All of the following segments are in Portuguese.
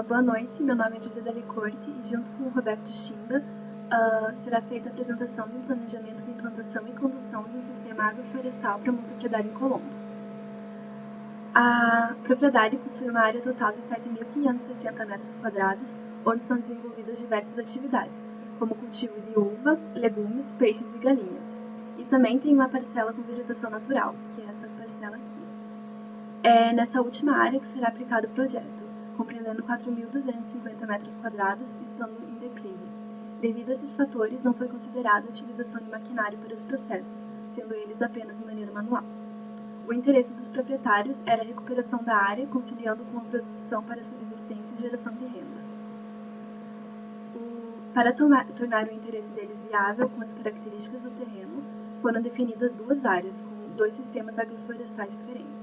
Boa noite, meu nome é Júlia Dalicorte e junto com o Roberto Schinda será feita a apresentação de um planejamento de implantação e condução de um sistema agroflorestal para uma propriedade em Colombo. A propriedade possui uma área total de 7.560 metros quadrados, onde são desenvolvidas diversas atividades, como cultivo de uva, legumes, peixes e galinhas. E também tem uma parcela com vegetação natural, que é essa parcela aqui. É nessa última área que será aplicado o projeto, compreendendo 4.250 metros quadrados, estando em declive. Devido a esses fatores, não foi considerada a utilização de maquinário para os processos, sendo eles apenas de maneira manual. O interesse dos proprietários era a recuperação da área, conciliando com a produção para a subsistência e geração de renda. Para tornar o interesse deles viável com as características do terreno, foram definidas duas áreas, com 2 sistemas agroflorestais diferentes.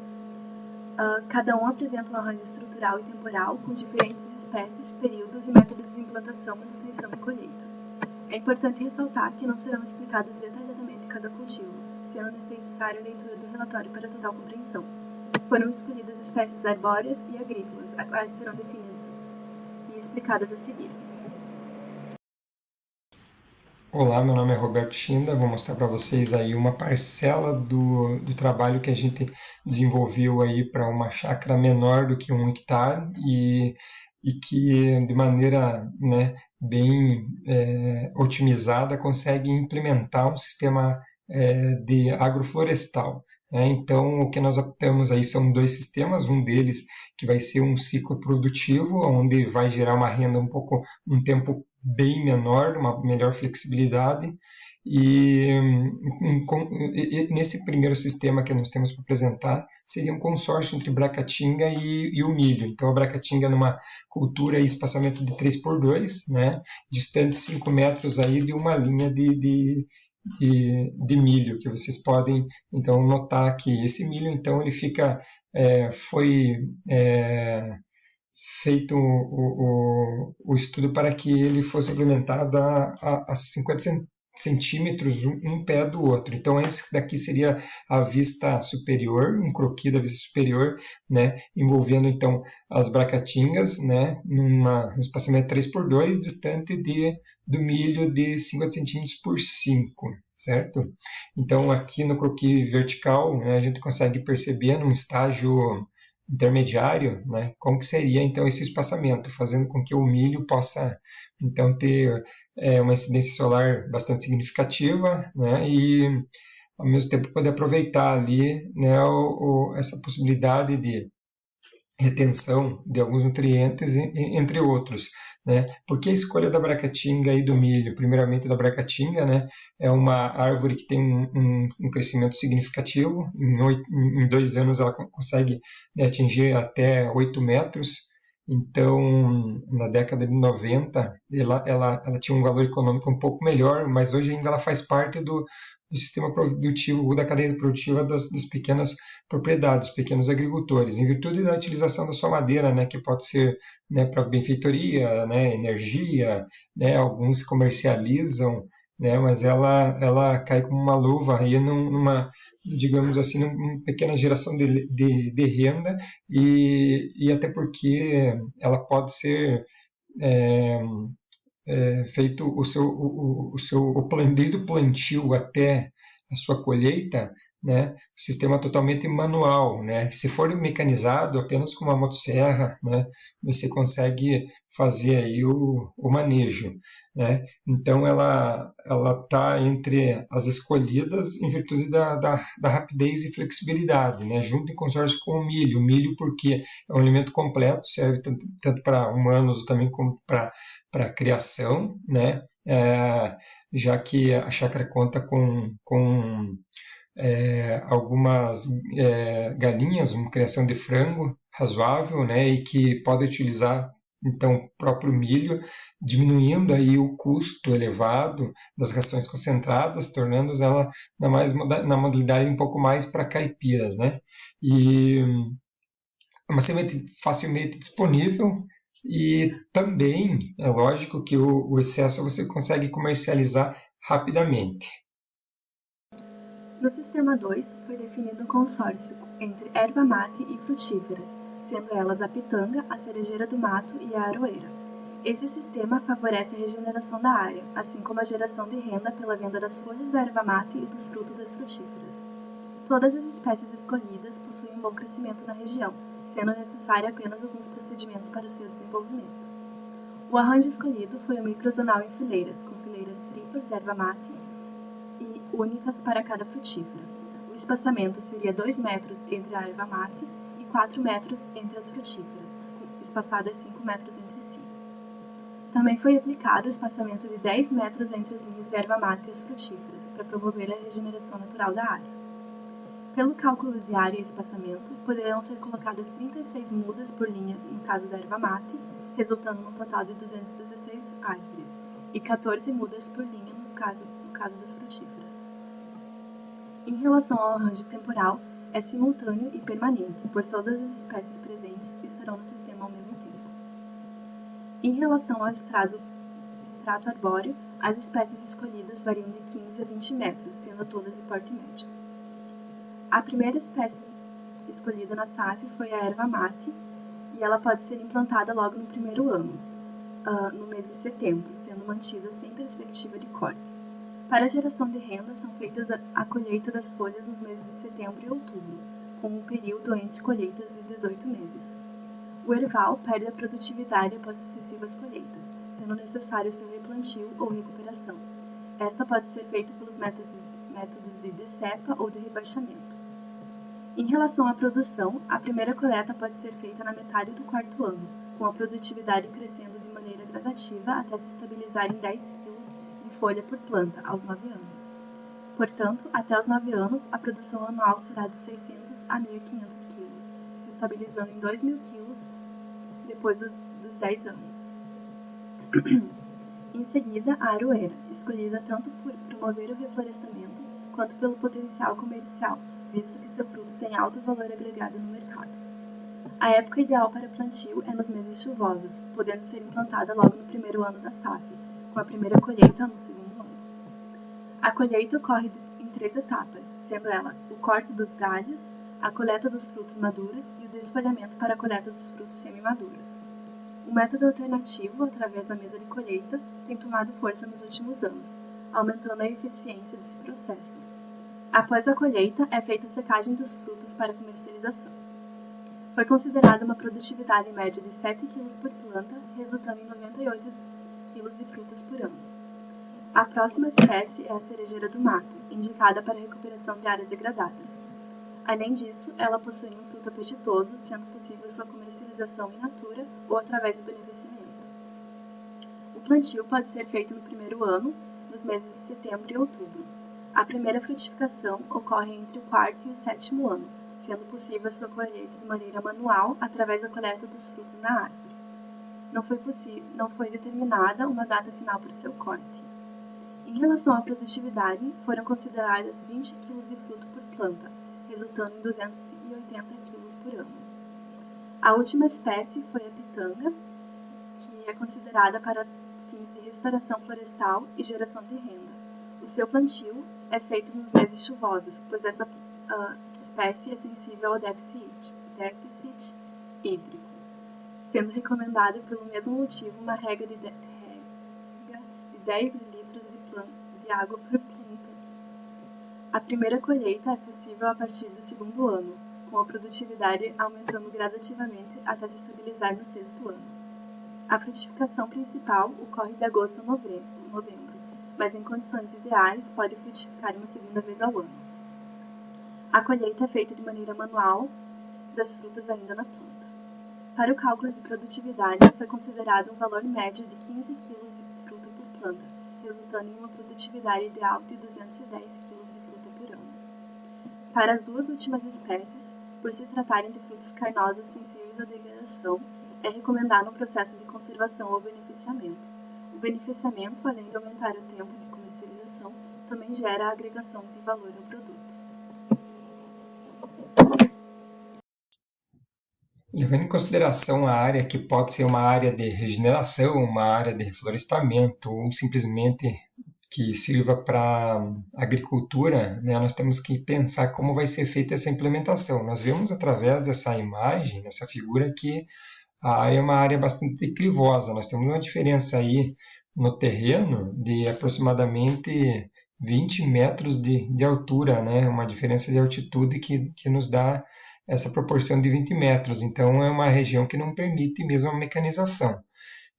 Cada um apresenta um arranjo estrutural e temporal, com diferentes espécies, períodos e métodos de implantação, manutenção e colheita. É importante ressaltar que não serão explicados detalhadamente cada cultivo, sendo necessária a leitura do relatório para total compreensão. Foram escolhidas espécies arbóreas e agrícolas, as quais serão definidas e explicadas a seguir. Olá, meu nome é Roberto Schinda, vou mostrar para vocês aí uma parcela do trabalho que a gente desenvolveu aí para uma chácara menor do que 1 hectare e que de maneira bem otimizada consegue implementar um sistema de agroflorestal. Então, o que nós temos aí são 2 sistemas, um deles que vai ser um ciclo produtivo, onde vai gerar uma renda um tempo bem menor, uma melhor flexibilidade, e nesse primeiro sistema que nós temos para apresentar seria um consórcio entre Bracatinga e o milho. Então a Bracatinga numa cultura e espaçamento de 3x2, distante 5 metros aí de uma linha de milho, que vocês podem então notar que esse milho então ele foi feito o estudo para que ele fosse implementado a 50 centímetros um pé do outro. Então esse daqui seria a vista superior, um croquis da vista superior, envolvendo então as bracatingas, num espaçamento 3x2, distante do milho de 50 centímetros por 5, certo? Então aqui no croquis vertical, a gente consegue perceber num estágio intermediário, como que seria então esse espaçamento, fazendo com que o milho possa então ter uma incidência solar bastante significativa, e ao mesmo tempo poder aproveitar ali essa possibilidade de retenção de alguns nutrientes, entre outros. Por que a escolha da bracatinga e do milho? Primeiramente da bracatinga, é uma árvore que tem um crescimento significativo, em 2 anos ela consegue atingir até 8 metros, então na década de 90 ela tinha um valor econômico um pouco melhor, mas hoje ainda ela faz parte do sistema produtivo, da cadeia produtiva das pequenas propriedades, pequenos agricultores, em virtude da utilização da sua madeira, que pode ser para benfeitoria, energia, alguns comercializam, mas ela cai como uma luva aí numa, digamos assim, numa pequena geração de renda e até porque ela pode ser feito desde o plantio até a sua colheita, o sistema totalmente manual, Se for mecanizado, apenas com uma motosserra, você consegue fazer aí o manejo, Então ela está entre as escolhidas em virtude da rapidez e flexibilidade, junto em consórcio com o milho. O milho porque é um alimento completo, serve tanto para humanos também como para criação, já que a chácara conta com algumas galinhas, uma criação de frango razoável, e que pode utilizar então o próprio milho, diminuindo aí o custo elevado das rações concentradas, tornando ela na modalidade um pouco mais para caipiras, E é uma semente facilmente disponível e também é lógico que o excesso você consegue comercializar rapidamente. No sistema 2, foi definido um consórcio entre erva mate e frutíferas, sendo elas a pitanga, a cerejeira do mato e a aroeira. Esse sistema favorece a regeneração da área, assim como a geração de renda pela venda das folhas da erva mate e dos frutos das frutíferas. Todas as espécies escolhidas possuem um bom crescimento na região, sendo necessário apenas alguns procedimentos para o seu desenvolvimento. O arranjo escolhido foi o microzonal em fileiras, com fileiras triplas de erva mate e únicas para cada frutífera. O espaçamento seria 2 metros entre a erva mate e 4 metros entre as frutíferas, espaçadas 5 metros entre si. Também foi aplicado o espaçamento de 10 metros entre as linhas de erva mate e as frutíferas, para promover a regeneração natural da área. Pelo cálculo de área e espaçamento, poderão ser colocadas 36 mudas por linha no caso da erva mate, resultando num total de 216 árvores, e 14 mudas por linha no caso das frutíferas. Em relação ao arranjo temporal, é simultâneo e permanente, pois todas as espécies presentes estarão no sistema ao mesmo tempo. Em relação ao extrato arbóreo, as espécies escolhidas variam de 15 a 20 metros, sendo todas de porte médio. A primeira espécie escolhida na SAF foi a erva mate, e ela pode ser implantada logo no primeiro ano, no mês de setembro, sendo mantida sem perspectiva de corte. Para a geração de renda, são feitas a colheita das folhas nos meses de setembro e outubro, com um período entre colheitas de 18 meses. O erval perde a produtividade após sucessivas colheitas, sendo necessário seu replantio ou recuperação. Esta pode ser feita pelos métodos de decepa ou de rebaixamento. Em relação à produção, a primeira coleta pode ser feita na metade do quarto ano, com a produtividade crescendo de maneira gradativa até se estabilizar em 10 kg de folha por planta aos 9 anos. Portanto, até os 9 anos, a produção anual será de 600 a 1.500 kg, se estabilizando em 2.000 kg depois dos 10 anos. Em seguida, a aroeira, escolhida tanto por promover o reflorestamento quanto pelo potencial comercial, visto que seu fruto tem alto valor agregado no mercado. A época ideal para plantio é nos meses chuvosos, podendo ser implantada logo no primeiro ano da SAF, com a primeira colheita no segundo ano. A colheita ocorre em 3 etapas, sendo elas o corte dos galhos, a coleta dos frutos maduros e o desfolhamento para a coleta dos frutos semi-maduros. O método alternativo, através da mesa de colheita, tem tomado força nos últimos anos, aumentando a eficiência desse processo. Após a colheita, é feita a secagem dos frutos para comercialização. Foi considerada uma produtividade média de 7 kg por planta, resultando em 98 kg de frutas por ano. A próxima espécie é a cerejeira do mato, indicada para a recuperação de áreas degradadas. Além disso, ela possui um fruto apetitoso, sendo possível sua comercialização in natura ou através do beneficiamento. O plantio pode ser feito no primeiro ano, nos meses de setembro e outubro. A primeira frutificação ocorre entre o quarto e o sétimo ano, sendo possível sua colheita de maneira manual através da coleta dos frutos na árvore. Não foi determinada uma data final para seu corte. Em relação à produtividade, foram consideradas 20 kg de fruto por planta, resultando em 280 kg por ano. A última espécie foi a pitanga, que é considerada para fins de restauração florestal e geração de renda. O seu plantio é feito nos meses chuvosos, pois essa espécie é sensível ao déficit hídrico, sendo recomendado pelo mesmo motivo uma rega de 10 litros de água por planta. A primeira colheita é possível a partir do segundo ano, com a produtividade aumentando gradativamente até se estabilizar no sexto ano. A frutificação principal ocorre de agosto a novembro, mas em condições ideais pode frutificar uma segunda vez ao ano. A colheita é feita de maneira manual das frutas ainda na planta. Para o cálculo de produtividade, foi considerado um valor médio de 15 kg de fruta por planta, resultando em uma produtividade ideal de 210 kg de fruta por ano. Para as duas últimas espécies, por se tratarem de frutos carnosos sensíveis à degradação, é recomendado um processo de conservação ou beneficiamento. O beneficiamento, além de aumentar o tempo de comercialização, também gera a agregação de valor ao produto. Levando em consideração a área que pode ser uma área de regeneração, uma área de reflorestamento ou simplesmente que sirva para agricultura, né, nós temos que pensar como vai ser feita essa implementação. Nós vemos através dessa imagem, dessa figura, que a área é uma área bastante declivosa. Nós temos uma diferença aí no terreno de aproximadamente 20 metros de altura, né? Uma diferença de altitude que nos dá essa proporção de 20 metros. Então, é uma região que não permite mesmo a mecanização.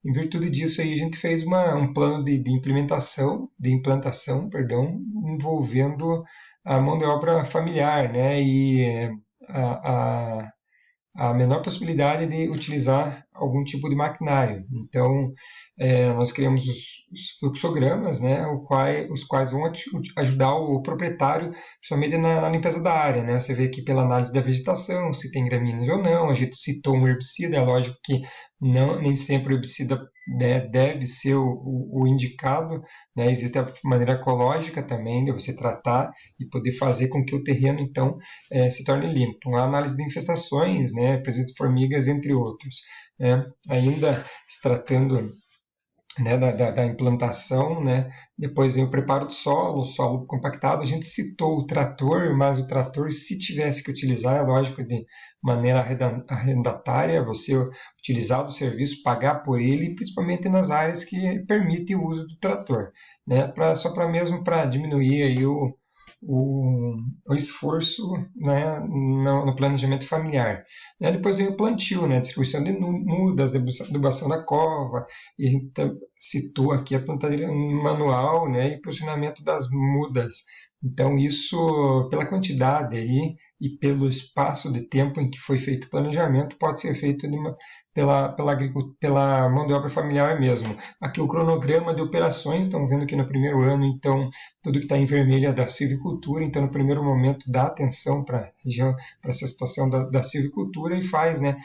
Em virtude disso, aí, a gente fez um plano de implantação, perdão, envolvendo a mão de obra familiar, né? E a, a menor possibilidade de utilizar algum tipo de maquinário. Então, nós criamos os fluxogramas, né, os quais vão ajudar o proprietário, principalmente na limpeza da área. Né? Você vê aqui pela análise da vegetação, se tem gramíneas ou não. A gente citou um herbicida, é lógico que nem sempre o herbicida, né, deve ser o indicado. Né? Existe a maneira ecológica também de você tratar e poder fazer com que o terreno, então, se torne limpo. A análise de infestações, né, presença de formigas, entre outros. Né? Ainda se tratando, né, da implantação, né? Depois vem o preparo do solo, o solo compactado. A gente citou o trator, mas o trator, se tivesse que utilizar, é lógico, de maneira arrendatária, você utilizar do serviço, pagar por ele, principalmente nas áreas que permitem o uso do trator, né? Só para mesmo para diminuir aí o esforço, né, no planejamento familiar. Né? Depois vem o plantio, né, distribuição de mudas, adubação da cova, e a gente citou aqui a plantadeira manual, né, e posicionamento das mudas. Então, isso, pela quantidade aí e pelo espaço de tempo em que foi feito o planejamento, pode ser feito pela mão de obra familiar mesmo. Aqui o cronograma de operações, estão vendo que no primeiro ano, então, tudo que está em vermelho é da silvicultura, então no primeiro momento dá atenção para essa situação da silvicultura e faz, né,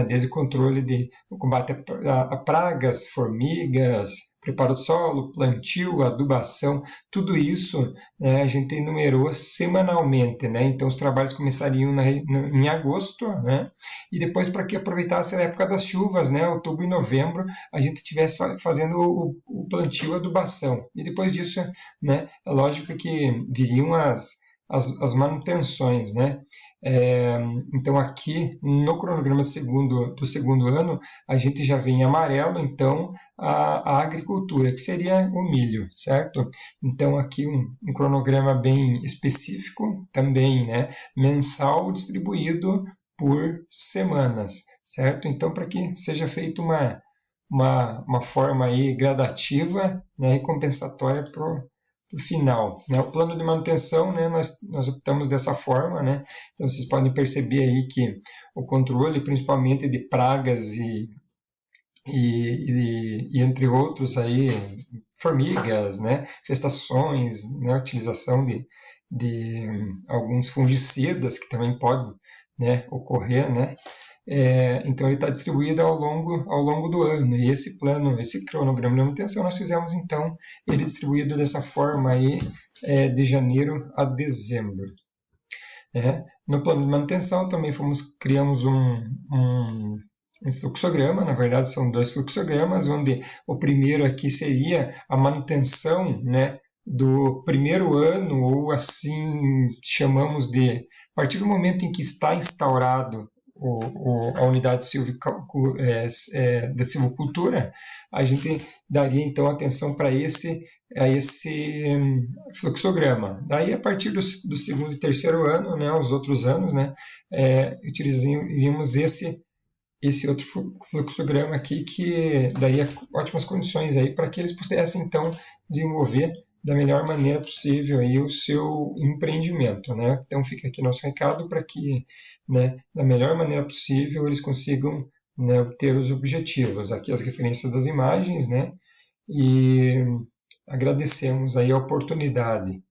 desde o controle o combate a pragas, formigas, preparo do solo, plantio, adubação, tudo isso, né, a gente enumerou semanalmente, né? Então os trabalhos começariam em agosto, né? E depois, para que aproveitasse a época das chuvas, né, outubro e novembro, a gente estivesse fazendo o plantio e adubação. E depois disso, né, é lógico que viriam as manutenções, né? Então aqui no cronograma do segundo ano a gente já vê em amarelo então a agricultura, que seria o milho, certo? Então aqui um cronograma bem específico também, né? Mensal, distribuído por semanas, certo? Então para que seja feita uma forma aí gradativa, né, e compensatória para o final. Né? O plano de manutenção, né, nós optamos dessa forma. Né? Então vocês podem perceber aí que o controle, principalmente de pragas e entre outros aí, formigas, né, infestações, né, utilização de alguns fungicidas que também podem, né, ocorrer, né? Então ele está distribuído ao longo do ano. E esse cronograma de manutenção, nós fizemos então ele distribuído dessa forma aí, de janeiro a dezembro. No plano de manutenção também criamos um fluxograma, na verdade são 2 fluxogramas, onde o primeiro aqui seria a manutenção, né, do primeiro ano, ou assim chamamos a partir do momento em que está instaurado a unidade da silvicultura, a gente daria então atenção para esse fluxograma. Daí, a partir do segundo e terceiro ano, né, os outros anos, né, utilizaríamos esse outro fluxograma aqui, que daria ótimas condições aí para que eles pudessem então desenvolver da melhor maneira possível aí o seu empreendimento, né? Então fica aqui nosso recado para que, né, da melhor maneira possível eles consigam, né, obter os objetivos. Aqui as referências das imagens, né? E agradecemos aí a oportunidade.